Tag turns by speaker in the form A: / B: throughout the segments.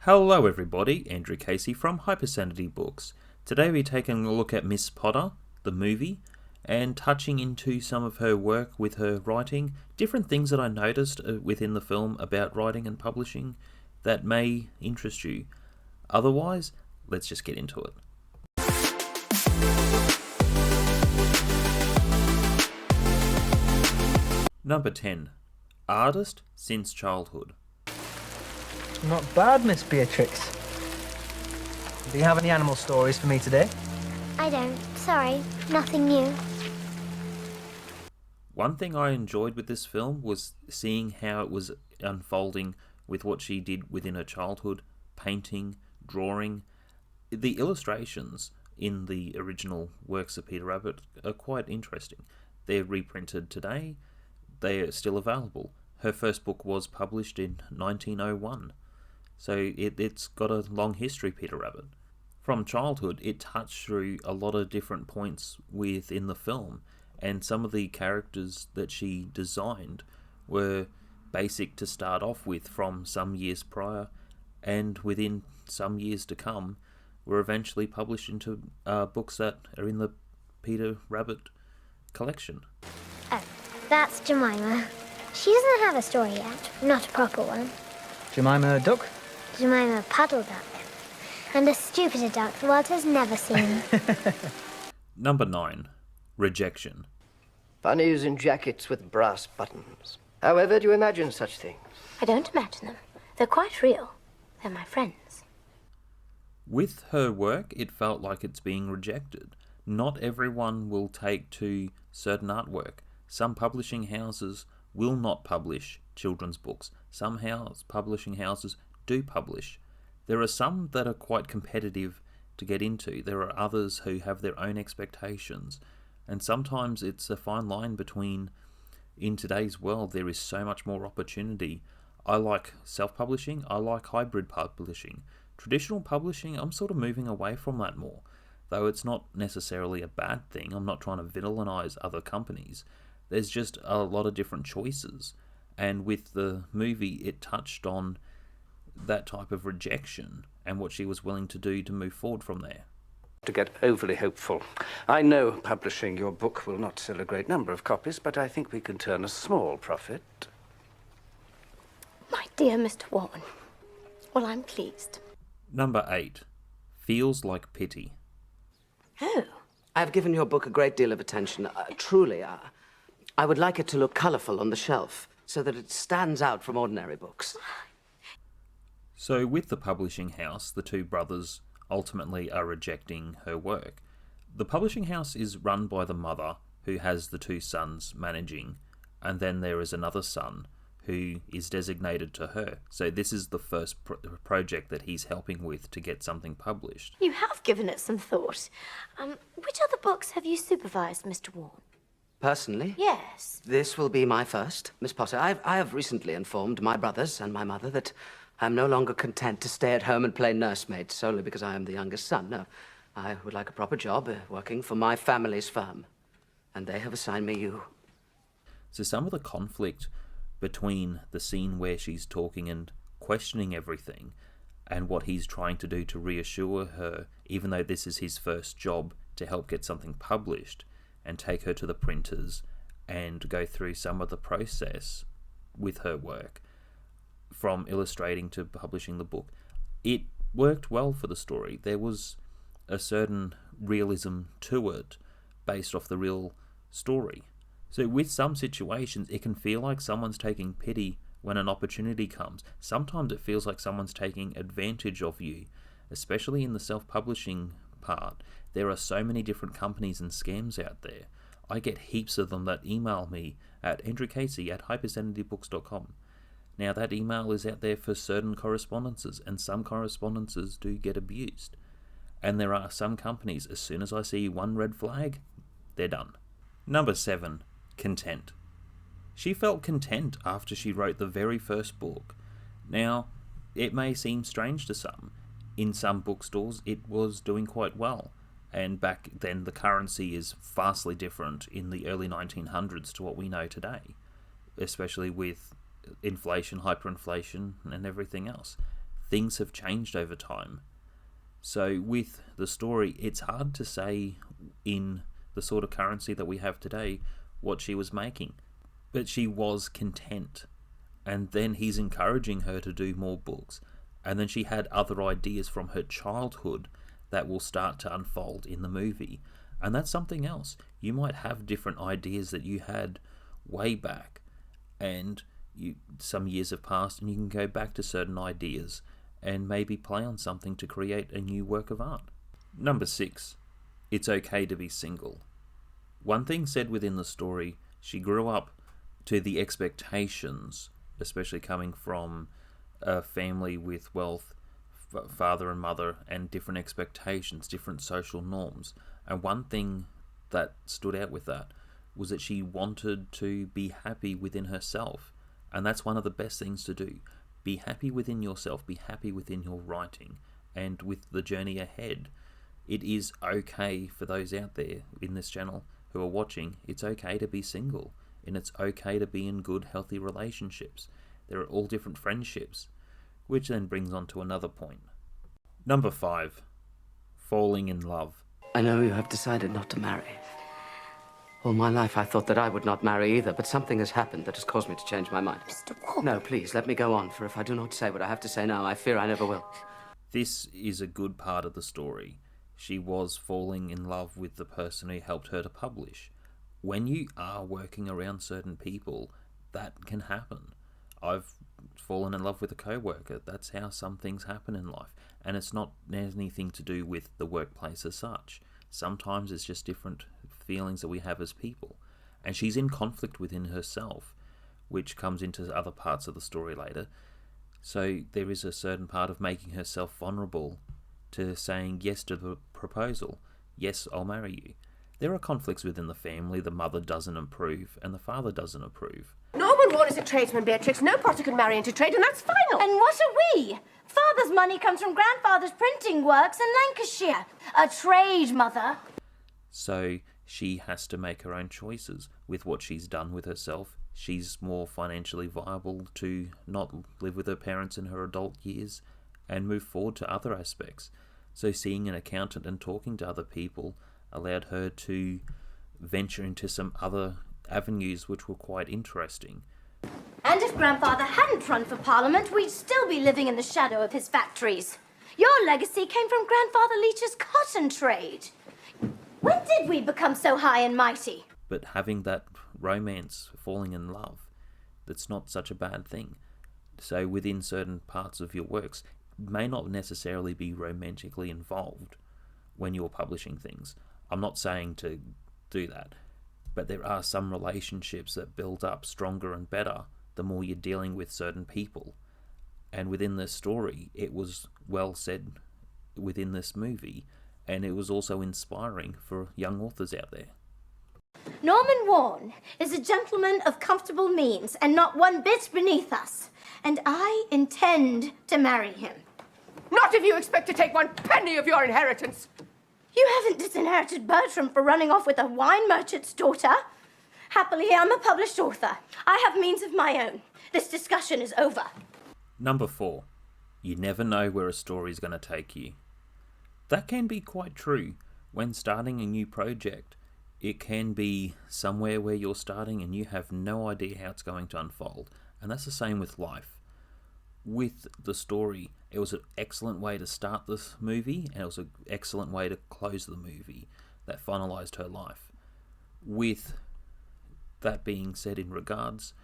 A: Hello everybody, Andrew Casey from Hypersanity Books. Today we're taking a look at Miss Potter, the movie, and touching into some of her work with her writing, different things that I noticed within the film about writing and publishing that may interest you. Otherwise, let's just get into it. Number 10. Artist since childhood.
B: Not bad, Miss Beatrix. Do you have any animal stories for me today?
C: I don't. Sorry. Nothing new.
A: One thing I enjoyed with this film was seeing how it was unfolding with what she did within her childhood, painting, drawing. The illustrations in the original works of Peter Rabbit are quite interesting. They're reprinted today. They are still available. Her first book was published in 1901. So it's got a long history, Peter Rabbit. From childhood, it touched through a lot of different points within the film, and some of the characters that she designed were basic to start off with from some years prior, and within some years to come, were eventually published into books that are in the Peter Rabbit collection.
C: Oh, that's Jemima. She doesn't have a story yet, not a proper one.
B: Jemima Duck?
C: Jemima Puddle Duck. And a stupider duck the world has never seen.
A: Number 9. Rejection.
D: Bunnies in jackets with brass buttons. However do you imagine such things?
C: I don't imagine them. They're quite real. They're my friends.
A: With her work, it felt like it's being rejected. Not everyone will take to certain artwork. Some publishing houses will not publish children's books. Some publishing houses do publish. There are some that are quite competitive to get into. There are others who have their own expectations. And sometimes it's a fine line between, in today's world, there is so much more opportunity. I like self-publishing. I like hybrid publishing. Traditional publishing, I'm sort of moving away from that more. Though it's not necessarily a bad thing. I'm not trying to villainize other companies. There's just a lot of different choices. And with the movie, it touched on that type of rejection and what she was willing to do to move forward from there.
E: To get overly hopeful. I know publishing your book will not sell a great number of copies, but I think we can turn a small profit.
C: My dear Mr. Warne. Well, I'm pleased.
A: Number 8. Feels like Pitty.
F: Oh. I've given your book a great deal of attention. Truly, I would like it to look colourful on the shelf, so that it stands out from ordinary books.
A: So with the publishing house, the two brothers ultimately are rejecting her work. The publishing house is run by the mother, who has the two sons managing, and then there is another son who is designated to her. So this is the first project that he's helping with to get something published.
C: You have given it some thought. Which other books have you supervised, Mr. Warne?
F: Personally?
C: Yes.
F: This will be my first, Miss Potter. I have recently informed my brothers and my mother that I'm no longer content to stay at home and play nursemaid solely because I am the youngest son. No, I would like a proper job working for my family's firm. And they have assigned me you.
A: So some of the conflict between the scene where she's talking and questioning everything and what he's trying to do to reassure her, even though this is his first job, to help get something published and take her to the printers and go through some of the process with her work, from illustrating to publishing the book. It worked well for the story. There was a certain realism to it based off the real story. So with some situations, it can feel like someone's taking pity when an opportunity comes. Sometimes it feels like someone's taking advantage of you, especially in the self-publishing part. There are so many different companies and scams out there. I get heaps of them that email me at andrewcasey@hypersanitybooks.com. Now that email is out there for certain correspondences, and some correspondences do get abused. And there are some companies, as soon as I see one red flag, they're done. Number 7. Content. She felt content after she wrote the very first book. Now, it may seem strange to some. In some bookstores, it was doing quite well. And back then, the currency is vastly different in the early 1900s to what we know today, especially with inflation, hyperinflation, and everything else. things have changed over time. So with the story, it's hard to say in the sort of currency that we have today what she was making. But she was content. And then he's encouraging her to do more books. And then she had other ideas from her childhood that will start to unfold in the movie. And that's something else. You might have different ideas that you had way back, and some years have passed, and you can go back to certain ideas and maybe play on something to create a new work of art. Number 6, it's okay to be single. One thing said within the story, she grew up to the expectations, especially coming from a family with wealth, father and mother, and different expectations, different social norms. And one thing that stood out with that was that she wanted to be happy within herself. And that's one of the best things to do. Be happy within yourself, be happy within your writing, and with the journey ahead. It is okay for those out there in this channel who are watching, it's okay to be single, and it's okay to be in good, healthy relationships. There are all different friendships, which then brings on to another point. Number 5, falling in love.
F: I know you have decided not to marry. All my life I thought that I would not marry either, but something has happened that has caused me to change my mind.
C: Mr. Warne.
F: No, please, let me go on, for if I do not say what I have to say now, I fear I never will.
A: This is a good part of the story. She was falling in love with the person who helped her to publish. When you are working around certain people, that can happen. I've fallen in love with a co-worker. That's how some things happen in life. And it's not anything to do with the workplace as such. Sometimes it's just different feelings that we have as people. And she's in conflict within herself, which comes into other parts of the story later. So there is a certain part of making herself vulnerable to saying yes to the proposal. Yes, I'll marry you. There are conflicts within the family. The mother doesn't approve and the father doesn't approve.
G: Norman Warne is a tradesman, Beatrix. No Potter can marry into trade, and that's final.
H: And what are we? Father's money comes from grandfather's printing works in Lancashire. A trade, mother.
A: So she has to make her own choices with what she's done with herself. She's more financially viable to not live with her parents in her adult years and move forward to other aspects. So seeing an accountant and talking to other people allowed her to venture into some other avenues which were quite interesting.
H: And if grandfather hadn't run for Parliament, we'd still be living in the shadow of his factories. Your legacy came from Grandfather Leach's cotton trade. When did we become so high and mighty?
A: But having that romance, falling in love, that's not such a bad thing. So within certain parts of your works, it may not necessarily be romantically involved when you're publishing things. I'm not saying to do that, but there are some relationships that build up stronger and better the more you're dealing with certain people. And within this story, it was well said within this movie, and it was also inspiring for young authors out there.
H: Norman Warne is a gentleman of comfortable means and not one bit beneath us. And I intend to marry him.
G: Not if you expect to take 1 penny of your inheritance.
H: You haven't disinherited Bertram for running off with a wine merchant's daughter. Happily, I'm a published author. I have means of my own. This discussion is over.
A: Number 4, you never know where a story is going to take you. That can be quite true. When starting a new project, it can be somewhere where you're starting and you have no idea how it's going to unfold. And that's the same with life. With the story, it was an excellent way to start this movie, and it was an excellent way to close the movie that finalized her life. With that being said in regards,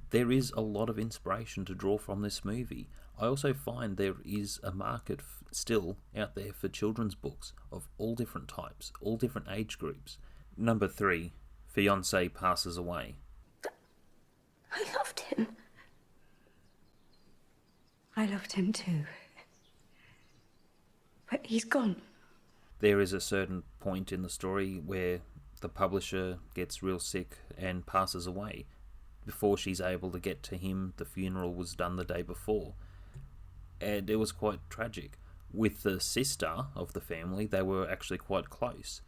A: there is a lot of inspiration to draw from this movie. I also find there is a market still out there for children's books of all different types, all different age groups. Number 3, Fiancee passes away.
H: I loved him.
I: I loved him too. But he's gone.
A: There is a certain point in the story where the publisher gets real sick and passes away. Before she's able to get to him, the funeral was done the day before. And it was quite tragic. With the sister of the family, they were actually quite close.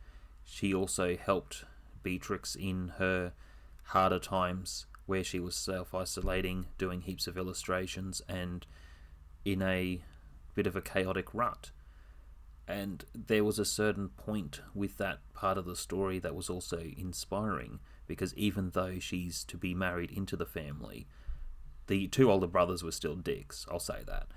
A: She also helped Beatrix in her harder times where she was self-isolating, doing heaps of illustrations, and in a bit of a chaotic rut. And there was a certain point with that part of the story that was also inspiring, because even though she's to be married into the family, the two older brothers were still dicks, I'll say that.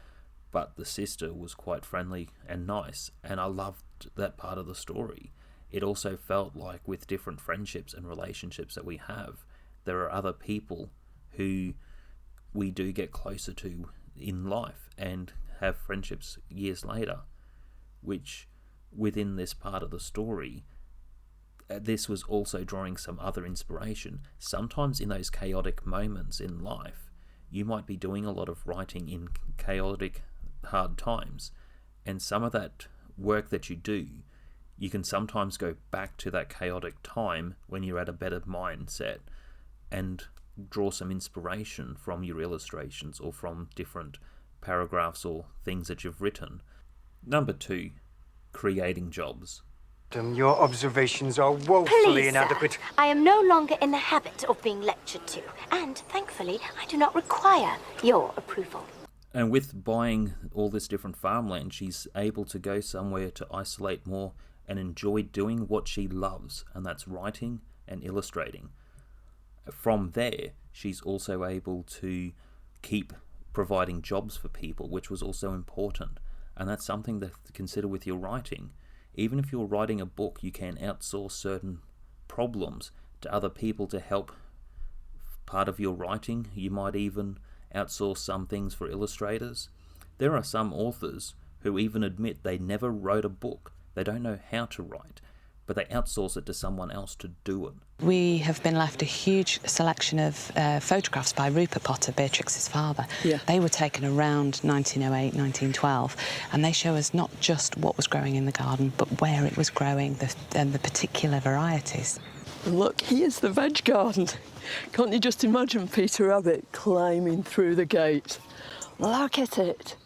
A: But the sister was quite friendly and nice, and I loved that part of the story. It also felt like with different friendships and relationships that we have, there are other people who we do get closer to in life and have friendships years later, which within this part of the story, this was also drawing some other inspiration. Sometimes in those chaotic moments in life, you might be doing a lot of writing in chaotic, hard times, and some of that work that you do, you can sometimes go back to that chaotic time when you're at a better mindset and draw some inspiration from your illustrations or from different paragraphs or things that you've written. Number 2, creating jobs.
J: Your observations are woefully
H: Please,
J: inadequate.
H: sir, I am no longer in the habit of being lectured to, and thankfully I do not require your approval.
A: And with buying all this different farmland, she's able to go somewhere to isolate more and enjoy doing what she loves, and that's writing and illustrating. From there, she's also able to keep providing jobs for people, which was also important. And that's something to consider with your writing. Even if you're writing a book, you can outsource certain problems to other people to help part of your writing. You might even outsource some things for illustrators. There are some authors who even admit they never wrote a book. They don't know how to write, but they outsource it to someone else to do it.
K: We have been left a huge selection of photographs by Rupert Potter, Beatrix's father.
I: Yeah.
K: They were taken around 1908, 1912, and they show us not just what was growing in the garden, but where it was growing and the particular varieties.
I: Look, here's the veg garden. Can't you just imagine Peter Rabbit climbing through the gate? Look at it.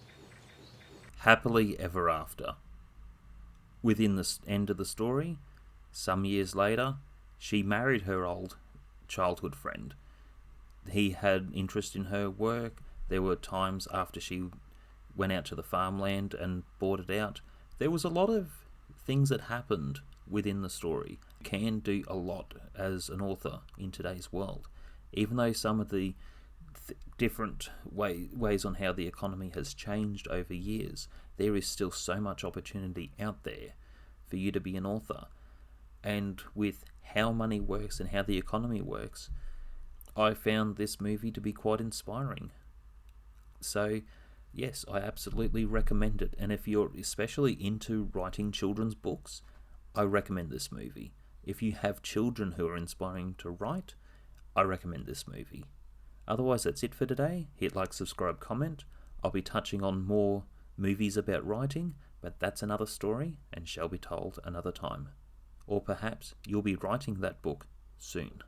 A: Happily ever after. Within the end of the story, some years later, she married her old childhood friend. He had interest in her work. There were times after she went out to the farmland and bought it out. There was a lot of things that happened within the story. You can do a lot as an author in today's world. Even though some of the different ways on how the economy has changed over years, there is still so much opportunity out there for you to be an author. And with how money works and how the economy works, I found this movie to be quite inspiring. So yes, I absolutely recommend it. And if you're especially into writing children's books, I recommend this movie. If you have children who are inspiring to write, I recommend this movie. Otherwise, that's it for today. Hit like, subscribe, comment. I'll be touching on more movies about writing, but that's another story and shall be told another time. Or perhaps you'll be writing that book soon.